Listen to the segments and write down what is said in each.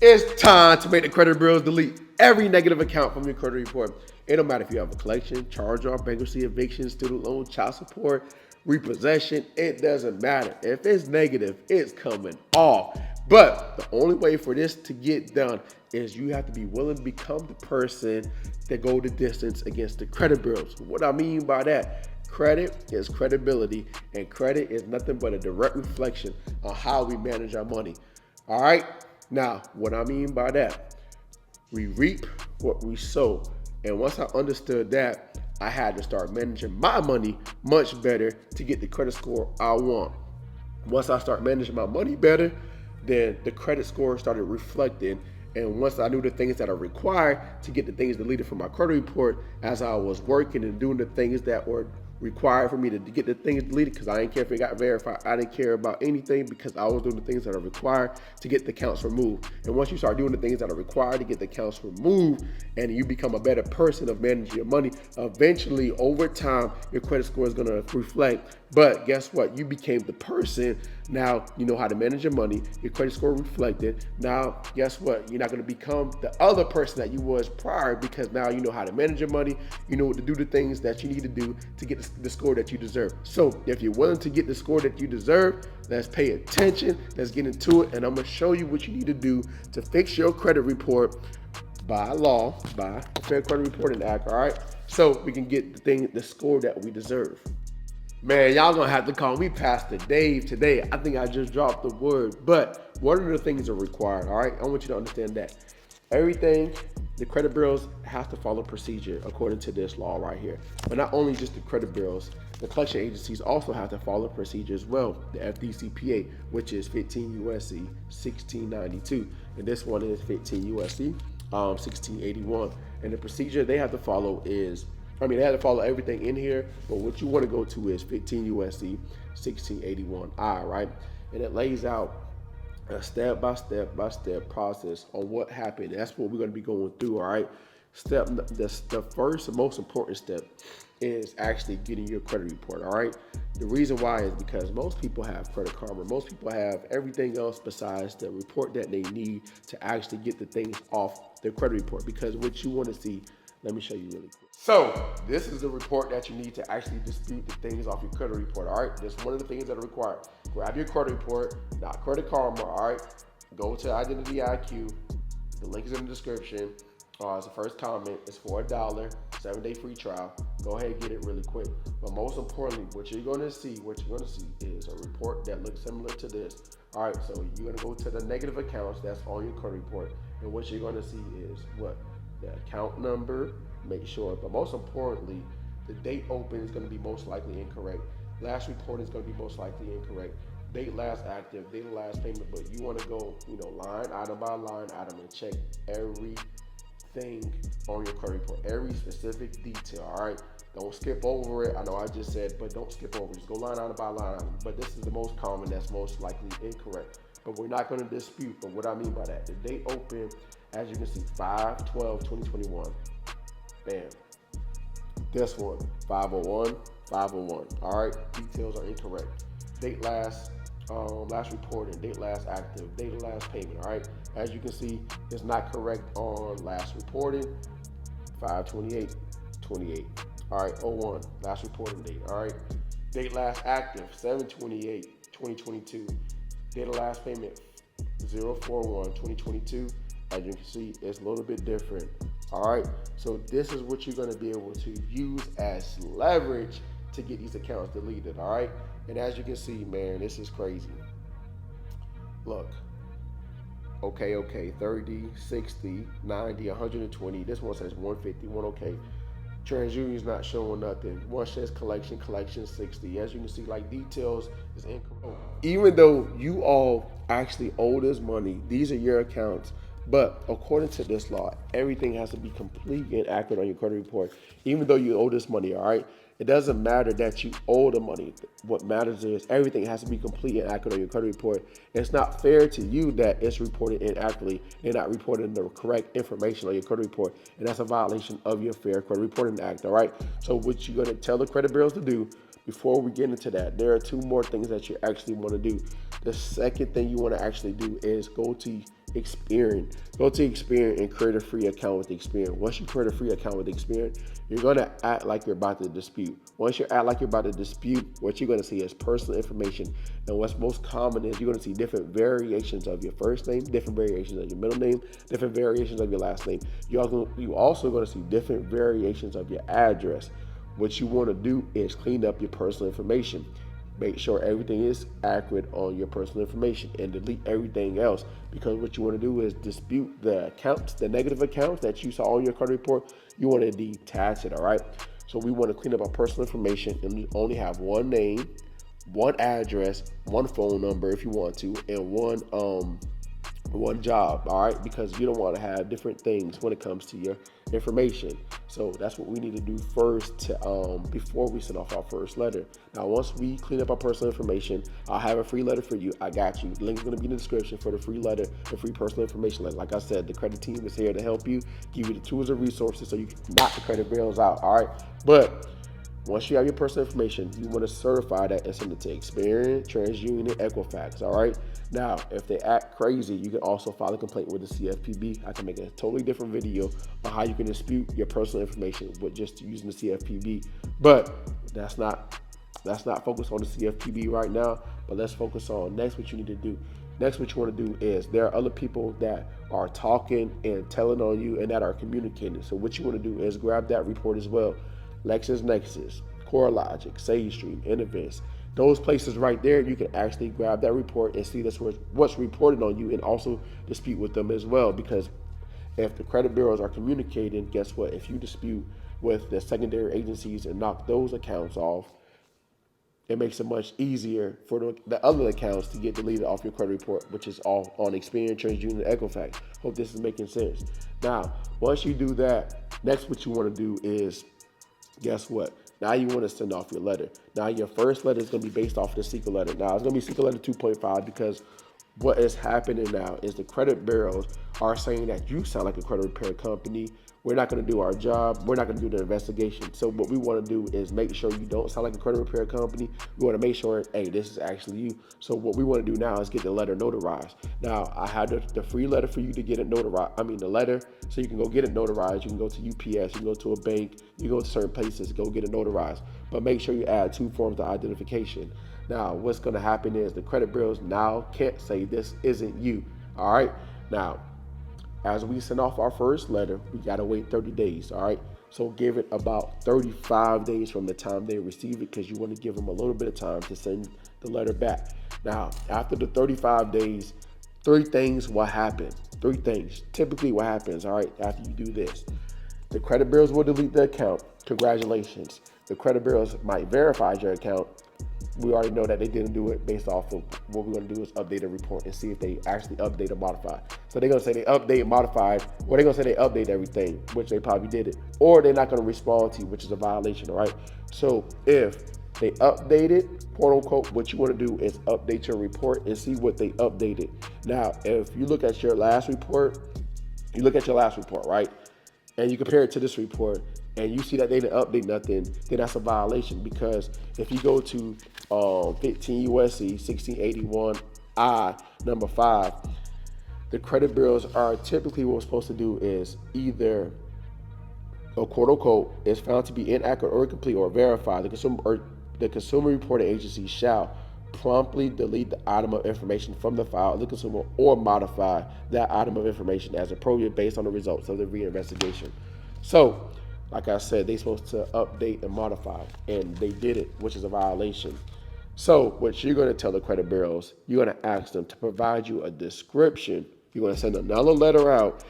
It's time to make the credit bureaus delete every negative account from your credit report. It don't matter if you have a collection, charge off, bankruptcy, eviction, student loan, child support, repossession. It doesn't matter. If it's negative, it's coming off. But the only way for this to get done is you have to be willing to become the person that go the distance against the credit bureaus. What I mean by that, credit is credibility, and credit is nothing but a direct reflection on how we manage our money. All right? Now, what I mean by that, we reap what we sow. And once I understood that, I had to start managing my money much better to get the credit score I want. Once I start managing my money better, then the credit score started reflecting. And once I knew the things that are required to get the things deleted from my credit report, as I was working and doing the things that were required for me to get the things deleted, because I didn't care if it got verified. I didn't care about anything because I was doing the things that are required to get the accounts removed. And once you start doing the things that are required to get the accounts removed, and you become a better person of managing your money, eventually over time your credit score is going to reflect. But guess what? You became the person. Now you know how to manage your money. Your credit score reflected. Now guess what? You're not going to become the other person that you was prior, because now you know how to manage your money. You know what to do, the things that you need to do to get the score that you deserve. So if you're willing to get the score that you deserve, let's pay attention. Let's get into it. And I'm going to show you what you need to do to fix your credit report by law, by the Fair Credit Reporting Act. All right. So we can get the score that we deserve. Man, y'all gonna have to call me Pastor Dave today. I think I just dropped the word. But what are the things that are required? All right, I want you to understand that everything, the credit bureaus have to follow procedure according to this law right here. But not only just the credit bureaus, the collection agencies also have to follow procedure as well. The FDCPA, which is 15 USC 1692, and this one is 15 USC 1681. And the procedure they have to follow is, they have to follow everything in here, but what you want to go to is 15 USC 1681I, right? And it lays out a step-by-step process on what happened. That's what we're going to be going through, all right? The first and most important step is actually getting your credit report, all right? The reason why is because most people have Credit Karma. Most people have everything else besides the report that they need to actually get the things off their credit report. Because what you want to see, let me show you really quick. So this is the report that you need to actually dispute the things off your credit report, all right? This is one of the things that are required. Grab your credit report, not Credit Karma, all right? Go to Identity IQ. The link is in the description. It's the first comment. It's for $1, 7-day free trial. Go ahead and get it really quick. But most importantly, what you're going to see is a report that looks similar to this. All right, so you're going to go to the negative accounts that's on your credit report. And what you're going to see is what? The account number, make sure. But most importantly, the date open is going to be most likely incorrect. Last report is going to be most likely incorrect. Date last active, date last payment. But you want to go, line item by line item and check everything on your credit report, every specific detail. All right, don't skip over it. I know I just said, but don't skip over it. Just go line item by line item. But this is the most common, that's most likely incorrect. But we're not going to dispute. But what I mean by that, the date open, as you can see, 5/12/2021. Bam. This one, 5/01/5/01. All right, details are incorrect. Date last reporting, date last active, date last payment. All right, as you can see, it's not correct on last reporting, 5/28/28. All right, 01, last reporting date. All right, date last active, 7/28/2022. Date of last payment, 0/41/2022. As you can see, it's a little bit different. All right, so this is what you're going to be able to use as leverage to get these accounts deleted. All right, and as you can see, man, this is crazy. Look, okay, 30, 60, 90, 120. This one says 150, one okay. TransUnion's not showing nothing. One says collection 60. As you can see, like, details is incorrect. Even though you all actually owe this money, these are your accounts. But according to this law, everything has to be complete and accurate on your credit report, even though you owe this money, all right? It doesn't matter that you owe the money. What matters is everything has to be complete and accurate on your credit report. It's not fair to you that it's reported inaccurately. They're not reporting the correct information on your credit report, and that's a violation of your Fair Credit Reporting Act, all right? So what you're going to tell the credit bureaus to do, before we get into that, there are two more things that you actually want to do. The second thing you want to actually do is go to Experian. Go to Experian and create a free account with Experian. Once you create a free account with Experian, you're going to act like you're about to dispute. Once you act like you're about to dispute, what you're going to see is personal information. And what's most common is you're going to see different variations of your first name, different variations of your middle name, different variations of your last name. You also going to see different variations of your address. What you want to do is clean up your personal information. Make sure everything is accurate on your personal information and delete everything else, because what you want to do is dispute the accounts, the negative accounts that you saw on your credit report. You want to detach it, all right? So we want to clean up our personal information and only have one name, one address, one phone number if you want to, and one job, all right? Because you don't want to have different things when it comes to your information. So that's what we need to do first to before we send off our first letter. Now, once we clean up our personal information, I'll have a free letter for you. I got you. The link is going to be in the description for the free letter, the free personal information letter. Like I said, the credit team is here to help you, give you the tools and resources so you can knock the credit bills out, all right? But once you have your personal information, you want to certify that and send it to Experian, TransUnion, and Equifax, all right? Now, if they act crazy, you can also file a complaint with the CFPB. I can make a totally different video on how you can dispute your personal information with just using the CFPB. But that's not focused on the CFPB right now, but let's focus on next what you need to do. Next, what you want to do is there are other people that are talking and telling on you and that are communicating. So what you want to do is grab that report as well. LexisNexis, CoreLogic, SageStream, Innovest. Those places right there, you can actually grab that report and see that's what's reported on you and also dispute with them as well. Because if the credit bureaus are communicating, guess what? If you dispute with the secondary agencies and knock those accounts off, it makes it much easier for the other accounts to get deleted off your credit report, which is all on Experian, TransUnion, and Equifax. Hope this is making sense. Now, once you do that, next what you want to do is, guess what? Now you want to send off your letter. Now your first letter is going to be based off of the secret letter. Now it's going to be secret letter 2.5 because what is happening now is the credit bureaus are saying that you sound like a credit repair company. We're not going to do our job. We're not going to do the investigation. So what we want to do is make sure you don't sound like a credit repair company. We want to make sure, hey, this is actually you. So what we want to do now is get the letter notarized. Now I have the free letter for you to get it notarized. I mean the letter, so you can go get it notarized. You can go to UPS. You can go to a bank. You go to certain places, go get it notarized. But make sure you add 2 forms of identification. Now what's going to happen is the credit bureaus now can't say this isn't you. All right. Now, as we send off our first letter, we got to wait 30 days, all right? So give it about 35 days from the time they receive it, because you want to give them a little bit of time to send the letter back. Now, after the 35 days, 3 things will happen. 3 things. Typically what happens, all right, after you do this. The credit bureaus will delete the account. Congratulations. The credit bureaus might verify your account. We already know that they didn't do it based off of what we're going to do is update a report and see if they actually update or modify. So they're going to say they update, modified, or they're going to say they update everything, which they probably did it, or they're not going to respond to you, which is a violation, all right? So if they update it, quote unquote, what you want to do is update your report and see what they updated. Now, if you look at your last report, right? And you compare it to this report, and you see that they didn't update nothing, then that's a violation. Because if you go to 15 USC 1681 I number 5, the credit bureaus are typically what we're supposed to do is either a quote unquote is found to be inaccurate or incomplete or verified. The consumer reporting agency shall promptly delete the item of information from the file of the consumer or modify that item of information as appropriate based on the results of the reinvestigation. So, like I said, they're supposed to update and modify, and they did it, which is a violation. So what you're going to tell the credit bureaus, you're going to ask them to provide you a description. You're going to send another letter out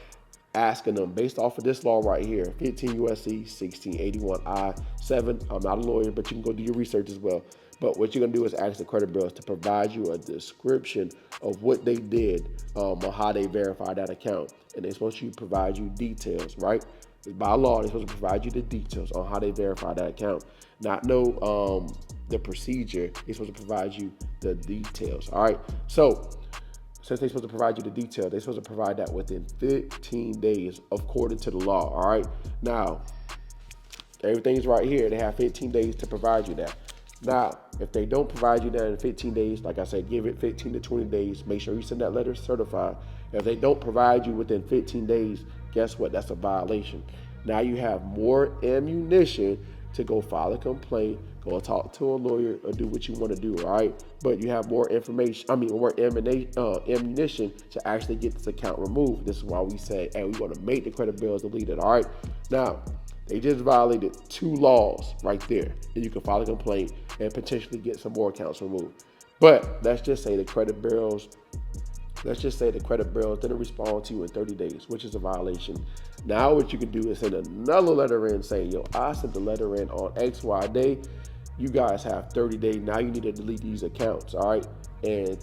asking them based off of this law right here, 15 USC 1681 I-7. I'm not a lawyer, but you can go do your research as well. But what you're going to do is ask the credit bureaus to provide you a description of what they did on how they verified that account. And they're supposed to provide you details, right? By law, they're supposed to provide you the details on how they verify that account. Not know the procedure. They're supposed to provide you the details, all right? So since they're supposed to provide you the detail, they're supposed to provide that within 15 days according to the law, all right? Now, everything's right here. They have 15 days to provide you that. Now, if they don't provide you that in 15 days, like I said, give it 15 to 20 days. Make sure you send that letter certified. If they don't provide you within 15 days, guess what? That's a violation. Now you have more ammunition to go file a complaint, go talk to a lawyer, or do what you want to do, all right? But you have more more ammunition to actually get this account removed. This is why we say, hey, we want to make the credit bureaus deleted, all right? Now, they just violated 2 laws right there, and you can file a complaint and potentially get some more accounts removed. But let's just say the credit bureaus didn't respond to you in 30 days, which is a violation. Now what you can do is send another letter in saying, yo, I sent the letter in on XY day. You guys have 30 days. Now you need to delete these accounts, all right? And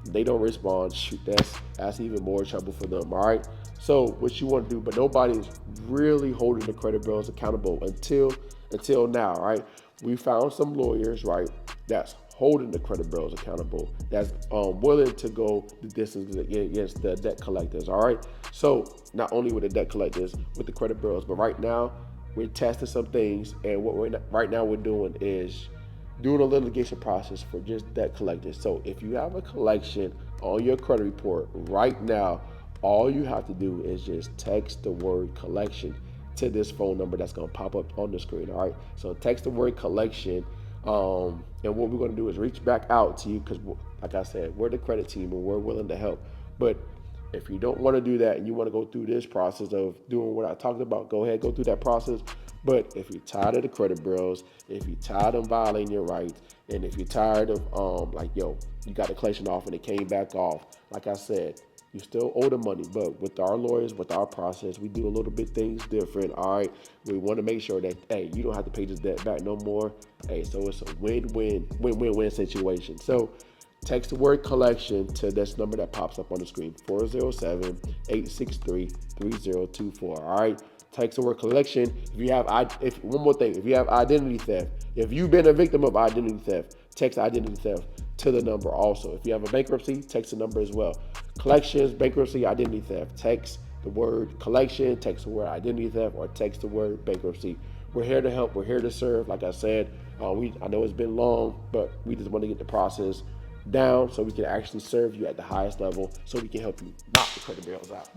they don't respond. Shoot, that's even more trouble for them, all right? So what you want to do, but nobody's really holding the credit bureaus accountable until now, right? We found some lawyers, right, that's holding the credit bureaus accountable, that's willing to go the distance against the debt collectors, all right? So not only with the debt collectors, with the credit bureaus, but right now we're testing some things, and what we're doing is doing a litigation process for just debt collectors. So if you have a collection on your credit report right now, all you have to do is just text the word collection to this phone number that's going to pop up on the screen, all right? So text the word collection, and what we're going to do is reach back out to you because, like I said, we're the credit team and we're willing to help. But if you don't want to do that and you want to go through this process of doing what I talked about, go ahead, go through that process. But if you're tired of the credit bureaus, if you're tired of violating your rights, and if you're tired of you got the collection off and it came back off, like I said, you still owe the money, but with our lawyers, with our process, we do a little bit things different, all right? We want to make sure that, hey, you don't have to pay this debt back no more. Hey, so it's a win-win situation. So text the word collection to this number that pops up on the screen, 407-863-3024, all right? Text the word collection. One more thing, if you have identity theft, if you've been a victim of identity theft, text identity theft to the number also. If you have a bankruptcy, text the number as well. Collections, bankruptcy, identity theft. Text the word collection, text the word identity theft, or text the word bankruptcy. We're here to help. We're here to serve. Like I said, I know it's been long, but we just want to get the process down so we can actually serve you at the highest level so we can help you knock the credit bureaus out.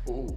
Ooh.